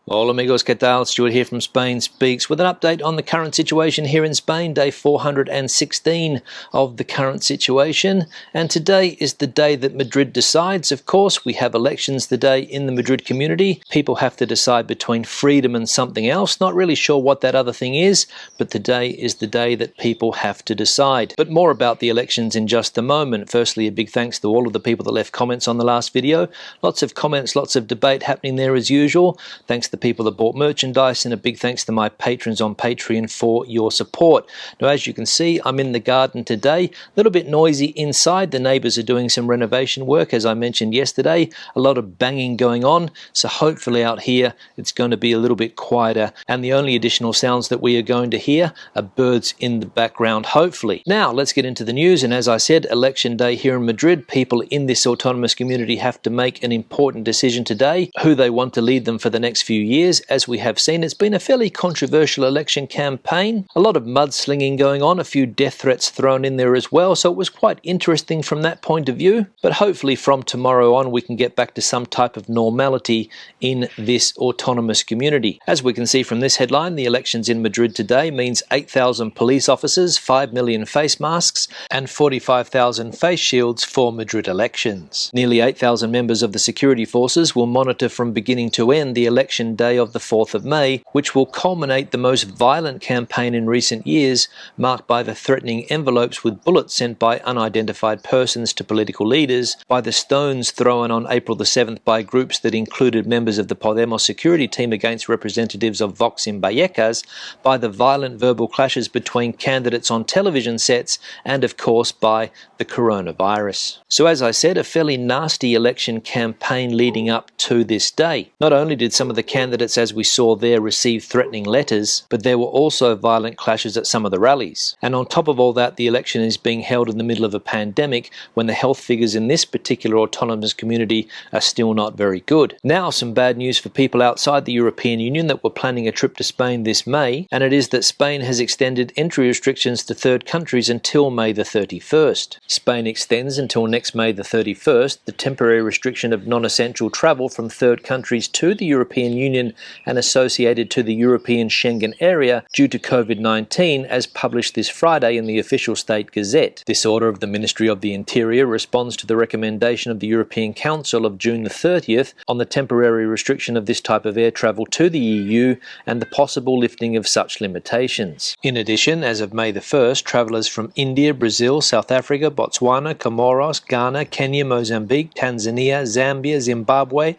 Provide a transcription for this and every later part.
Hola amigos, ¿qué tal? Stuart here from Spain Speaks with an update on the current situation here in Spain, day 416 of the current situation. And today is the day that Madrid decides. Of course, we have elections today in the Madrid community. People have to decide between freedom and something else. Not really sure what that other thing is, but today is the day that people have to decide. But more about the elections in just a moment. Firstly, a big thanks to all of the people that left comments on the last video. Lots of comments, lots of debate happening there as usual. Thanks to people that bought merchandise, and a big thanks to my patrons on Patreon for your support. Now, as you can see, I'm in the garden today. A little bit noisy inside. The neighbours are doing some renovation work, as I mentioned yesterday. A lot of banging going on, so hopefully out here it's going to be a little bit quieter, and the only additional sounds that we are going to hear are birds in the background, hopefully. Now, let's get into the news, and as I said, election day here in Madrid. People in this autonomous community have to make an important decision today, who they want to lead them for the next few years. As we have seen, it's been a fairly controversial election campaign. A lot of mudslinging going on, a few death threats thrown in there as well, so it was quite interesting from that point of view. But hopefully from tomorrow on we can get back to some type of normality in this autonomous community. As we can see from this headline, the elections in Madrid today means 8,000 police officers, 5 million face masks and 45,000 face shields for Madrid elections. Nearly 8,000 members of the security forces will monitor from beginning to end the election day of the 4th of May, which will culminate the most violent campaign in recent years, marked by the threatening envelopes with bullets sent by unidentified persons to political leaders, by the stones thrown on April the 7th by groups that included members of the Podemos security team against representatives of Vox in Vallecas, by the violent verbal clashes between candidates on television sets, and of course by the coronavirus. So as I said, a fairly nasty election campaign leading up to this day. Not only did some of the candidates, as we saw there, receive threatening letters, but there were also violent clashes at some of the rallies. And on top of all that, the election is being held in the middle of a pandemic when the health figures in this particular autonomous community are still not very good. Now, some bad news for people outside the European Union that were planning a trip to Spain this May, and it is that Spain has extended entry restrictions to third countries until May the 31st. Spain extends until next May the 31st the temporary restriction of non-essential travel from third countries to the European Union and associated to the European Schengen area due to COVID-19, as published this Friday in the official State Gazette. This order of the Ministry of the Interior responds to the recommendation of the European Council of June the 30th on the temporary restriction of this type of air travel to the EU and the possible lifting of such limitations. In addition, as of May the 1st, travellers from India, Brazil, South Africa, Botswana, Comoros, Ghana, Kenya, Mozambique, Tanzania, Zambia, Zimbabwe,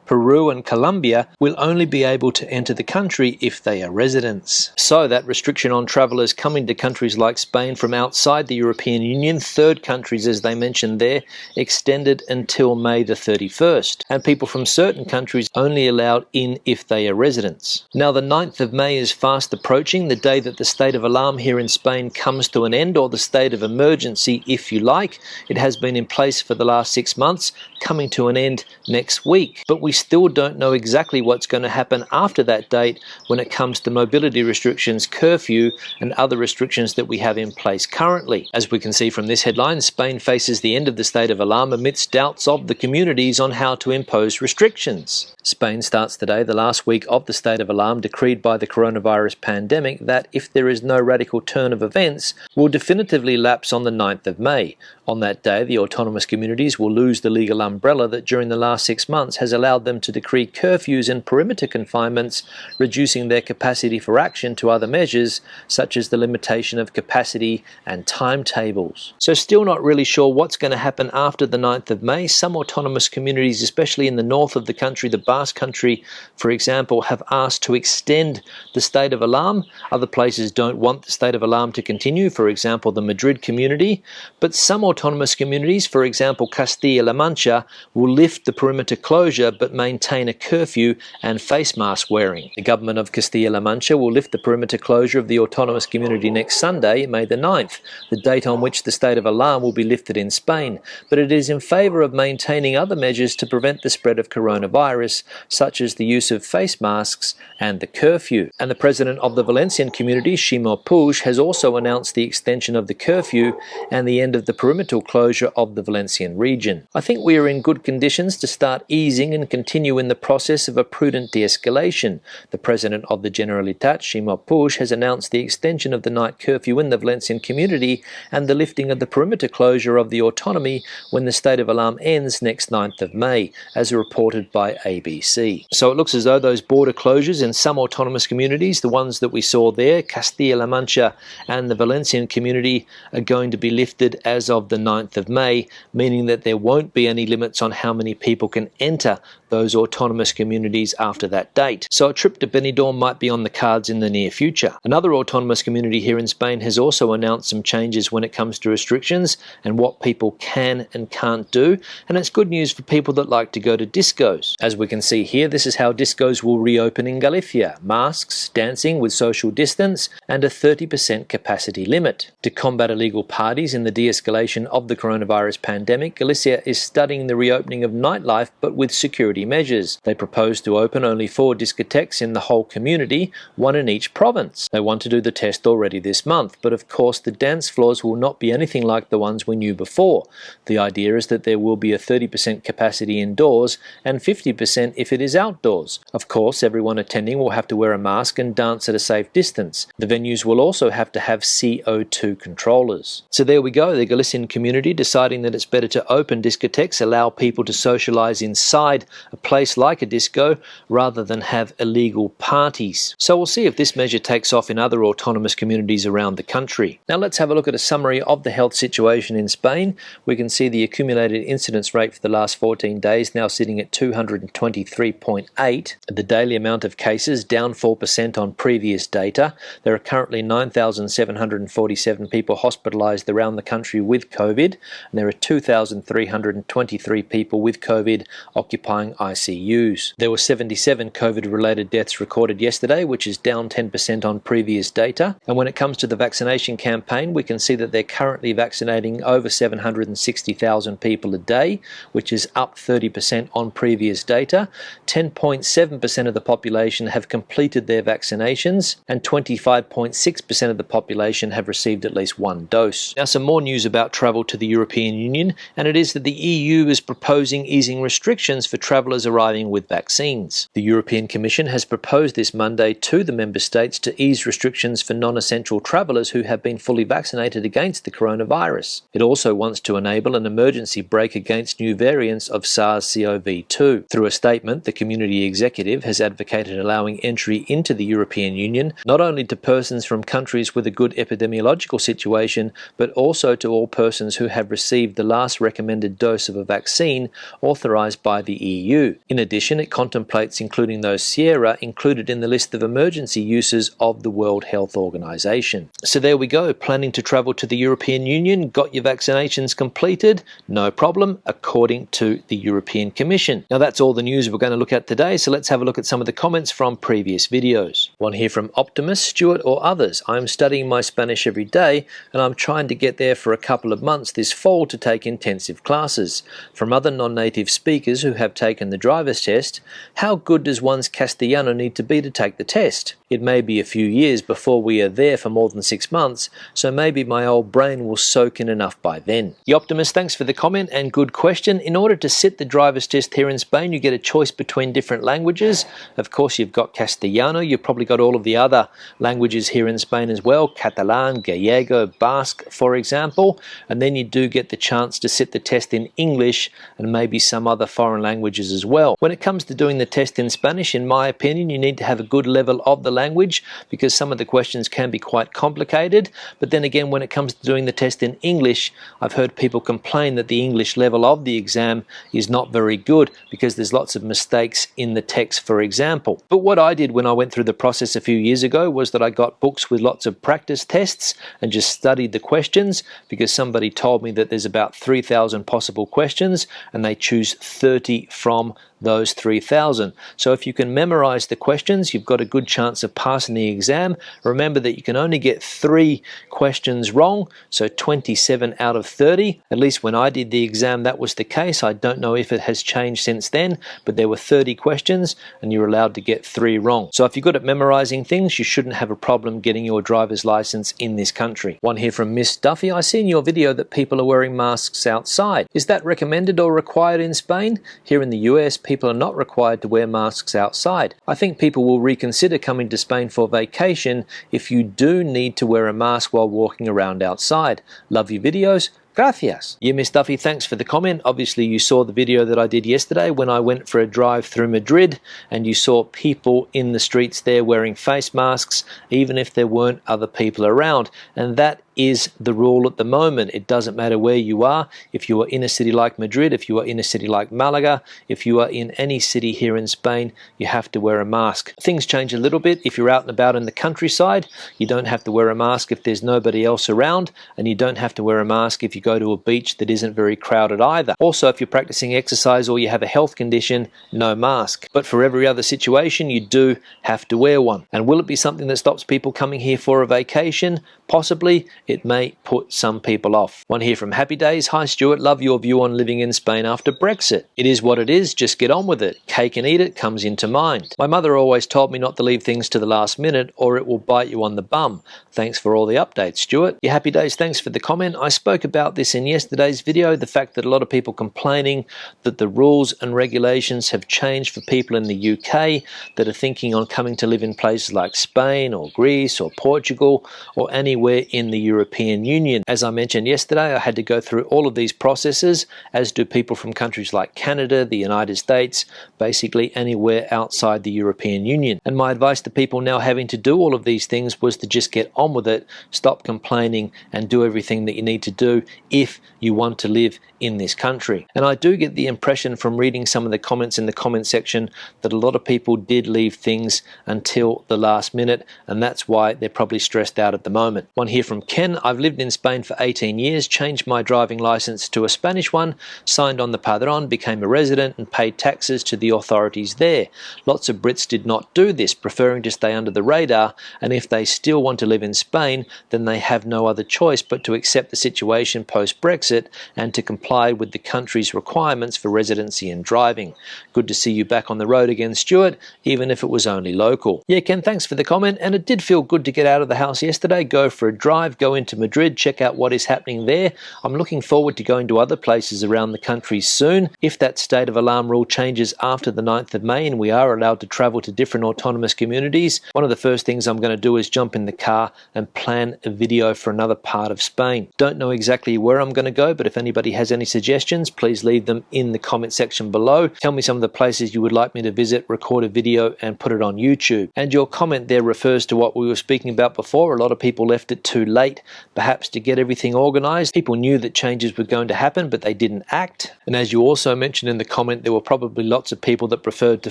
Peru and Colombia will only be able to enter the country if they are residents. So that restriction on travellers coming to countries like Spain from outside the European Union, third countries as they mentioned there, extended until May the 31st. And people from certain countries only allowed in if they are residents. Now the 9th of May is fast approaching, the day that the state of alarm here in Spain comes to an end, or the state of emergency if you like. It has been in place for the last 6 months, coming to an end next week. But we still don't know exactly what's going to happen after that date when it comes to mobility restrictions, curfew and other restrictions that we have in place currently. As we can see from this headline, Spain faces the end of the state of alarm amidst doubts of the communities on how to impose restrictions. Spain starts today the last week of the state of alarm decreed by the coronavirus pandemic that, if there is no radical turn of events, will definitively lapse on the 9th of May. On that day, the autonomous communities will lose the legal umbrella that during the last 6 months has allowed them to decree curfews and perimeter confinements, reducing their capacity for action to other measures such as the limitation of capacity and timetables. So still not really sure what's going to happen after the 9th of May. Some autonomous communities, especially in the north of the country, the Basque Country, for example, have asked to extend the state of alarm. Other places don't want the state of alarm to continue, for example, the Madrid community. But some autonomous communities, for example, Castilla-La Mancha, will lift the perimeter closure but maintain a curfew and face mask wearing. The government of Castilla-La Mancha will lift the perimeter closure of the autonomous community next Sunday, May the 9th, the date on which the state of alarm will be lifted in Spain. But it is in favour of maintaining other measures to prevent the spread of coronavirus, such as the use of face masks and the curfew. And the president of the Valencian community, Ximo Puig, has also announced the extension of the curfew and the end of the perimeter perimeter closure of the Valencian region. I think we are in good conditions to start easing and continue in the process of a prudent de-escalation. The President of the Generalitat, Ximo Puig, has announced the extension of the night curfew in the Valencian community and the lifting of the perimeter closure of the autonomy when the state of alarm ends next 9th of May, as reported by ABC. So it looks as though those border closures in some autonomous communities, the ones that we saw there, Castilla-La Mancha and the Valencian community, are going to be lifted as of the 9th of May, meaning that there won't be any limits on how many people can enter those autonomous communities after that date. So a trip to Benidorm might be on the cards in the near future. Another autonomous community here in Spain has also announced some changes when it comes to restrictions and what people can and can't do, and it's good news for people that like to go to discos. As we can see here, this is how discos will reopen in Galicia: masks, dancing with social distance, and a 30% capacity limit. To combat illegal parties in the de-escalation of the coronavirus pandemic, Galicia is studying the reopening of nightlife, but with security measures. They propose to open only 4 discotheques in the whole community, 1 in each province. They want to do the test already this month, but of course the dance floors will not be anything like the ones we knew before. The idea is that there will be a 30% capacity indoors and 50% if it is outdoors. Of course, everyone attending will have to wear a mask and dance at a safe distance. The venues will also have to have CO2 controllers. So there we go, the Galician community deciding that it's better to open discotheques, allow people to socialise inside a place like a disco rather than have illegal parties. So we'll see if this measure takes off in other autonomous communities around the country. Now let's have a look at a summary of the health situation in Spain. We can see the accumulated incidence rate for the last 14 days now sitting at 223.8. The daily amount of cases down 4% on previous data. There are currently 9,747 people hospitalised around the country with COVID, and there are 2,323 people with COVID occupying ICUs. There were 77 COVID-related deaths recorded yesterday, which is down 10% on previous data. And when it comes to the vaccination campaign, we can see that they're currently vaccinating over 760,000 people a day, which is up 30% on previous data. 10.7% of the population have completed their vaccinations, and 25.6% of the population have received at least 1 dose. Now, some more news about travel to the European Union, and it is that the EU is proposing easing restrictions for travellers arriving with vaccines. The European Commission has proposed this Monday to the member states to ease restrictions for non-essential travellers who have been fully vaccinated against the coronavirus. It also wants to enable an emergency brake against new variants of SARS-CoV-2. Through a statement, the community executive has advocated allowing entry into the European Union not only to persons from countries with a good epidemiological situation, but also to all persons who have received the last recommended dose of a vaccine authorised by the EU. In addition, it contemplates including those Sierra included in the list of emergency uses of the World Health Organization. So there we go, planning to travel to the European Union, got your vaccinations completed? No problem, according to the European Commission. Now that's all the news we're going to look at today, so let's have a look at some of the comments from previous videos. One here from Optimus, Stuart or others. I'm studying my Spanish every day and I'm trying to get there for a couple of months this fall to take intensive classes. From other non-native speakers who have taken the driver's test, how good does one's Castellano need to be to take the test? It may be a few years before we are there for more than 6 months, so maybe my old brain will soak in enough by then. The Optimist, thanks for the comment and good question. In order to sit the driver's test here in Spain, you get a choice between different languages. Of course, you've got Castellano, you've probably got all of the other languages here in Spain as well, Catalan, Gallego, Basque, for example, and then you do get the chance to sit the test in English and maybe some other foreign languages as well. When it comes to doing the test in Spanish, in my opinion, you need to have a good level of the language because some of the questions can be quite complicated. But then again, when it comes to doing the test in English, I've heard people complain that the English level of the exam is not very good because there's lots of mistakes in the text, for example. But what I did when I went through the process a few years ago was that I got books with lots of practice tests and just studied the questions because somebody told me that there's about 3,000 possible questions and they choose 30 from those 3,000. So if you can memorize the questions, you've got a good chance of passing the exam. Remember that you can only get 3 questions wrong, so 27 out of 30. At least when I did the exam, that was the case. I don't know if it has changed since then, but there were 30 questions and you're allowed to get 3 wrong. So if you're good at memorizing things, you shouldn't have a problem getting your driver's license in this country. One here from Miss Duffy. I see in your video that people are wearing masks outside. Is that recommended or required in Spain? Here in the US, people are not required to wear masks outside. I think people will reconsider coming to Spain for vacation if you do need to wear a mask while walking around outside. Love your videos. Gracias. Yeah, Miss Duffy, thanks for the comment. Obviously, you saw the video that I did yesterday when I went for a drive through Madrid, and you saw people in the streets there wearing face masks, even if there weren't other people around. And that is the rule at the moment. It doesn't matter where you are. If you are in a city like Madrid, if you are in a city like Malaga, if you are in any city here in Spain, you have to wear a mask. Things change a little bit. If you're out and about in the countryside, you don't have to wear a mask if there's nobody else around, and you don't have to wear a mask if you go to a beach that isn't very crowded either. Also, if you're practicing exercise or you have a health condition, no mask. But for every other situation, you do have to wear one. And will it be something that stops people coming here for a vacation? Possibly. It may put some people off. One here from Happy Days. Hi Stuart, love your view on living in Spain after Brexit. It is what it is, just get on with it. Cake and eat it comes into mind. My mother always told me not to leave things to the last minute or it will bite you on the bum. Thanks for all the updates, Stuart. Yeah, Happy Days, thanks for the comment. I spoke about this in yesterday's video, the fact that a lot of people complaining that the rules and regulations have changed for people in the UK that are thinking on coming to live in places like Spain or Greece or Portugal or anywhere in the European Union. As I mentioned yesterday, I had to go through all of these processes, as do people from countries like Canada, the United States, basically anywhere outside the European Union. And my advice to people now having to do all of these things was to just get on with it, stop complaining, and do everything that you need to do if you want to live in this country. And I do get the impression from reading some of the comments in the comment section that a lot of people did leave things until the last minute, and that's why they're probably stressed out at the moment. One here from Ken. I've lived in Spain for 18 years, changed my driving license to a Spanish one, signed on the padrón, became a resident and paid taxes to the authorities there. Lots of Brits did not do this, preferring to stay under the radar, and if they still want to live in Spain, then they have no other choice but to accept the situation post-Brexit and to comply with the country's requirements for residency and driving. Good to see you back on the road again, Stuart, even if it was only local. Yeah, Ken, thanks for the comment, and it did feel good to get out of the house yesterday, go for a drive, go into Madrid, check out what is happening there. I'm looking forward to going to other places around the country soon. If that state of alarm rule changes after the 9th of May and we are allowed to travel to different autonomous communities, one of the first things I'm going to do is jump in the car and plan a video for another part of Spain. Don't know exactly where I'm going to go, but if anybody has any suggestions, please leave them in the comment section below. Tell me some of the places you would like me to visit, record a video and put it on YouTube. And your comment there refers to what we were speaking about before. A lot of people left it too late, perhaps to get everything organized. People knew that changes were going to happen, but they didn't act. And as you also mentioned in the comment, there were probably lots of people that preferred to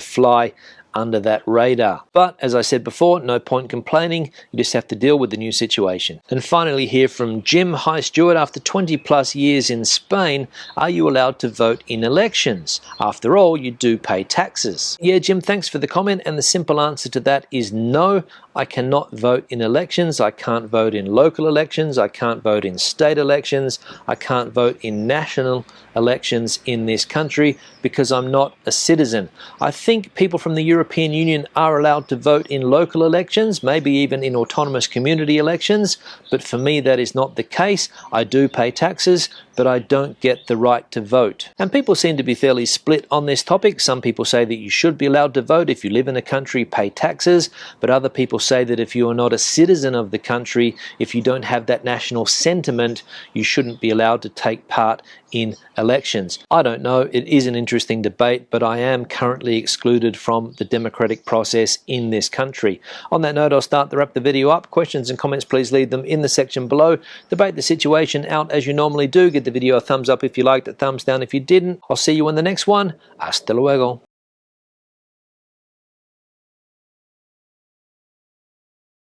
fly under that radar. But as I said before, no point complaining, you just have to deal with the new situation. And finally here from Jim. Hi Stuart, after 20 plus years in Spain, are you allowed to vote in elections? After all, you do pay taxes. Yeah Jim, thanks for the comment, and the simple answer to that is no. I cannot vote in elections. I can't vote in local elections. I can't vote in state elections. I can't vote in national elections in this country because I'm not a citizen. I think people from the European Union are allowed to vote in local elections, maybe even in autonomous community elections, but for me that is not the case. I do pay taxes, but I don't get the right to vote. And people seem to be fairly split on this topic. Some people say that you should be allowed to vote if you live in a country, pay taxes, but other people say that if you are not a citizen of the country, if you don't have that national sentiment, you shouldn't be allowed to take part in elections. I don't know, it is an interesting debate, but I am currently excluded from the democratic process in this country. On that note, I'll start to wrap the video up. Questions and comments, please leave them in the section below. Debate the situation out as you normally do. Give the video a thumbs up if you liked it, thumbs down if you didn't. I'll see you in the next one. Hasta luego.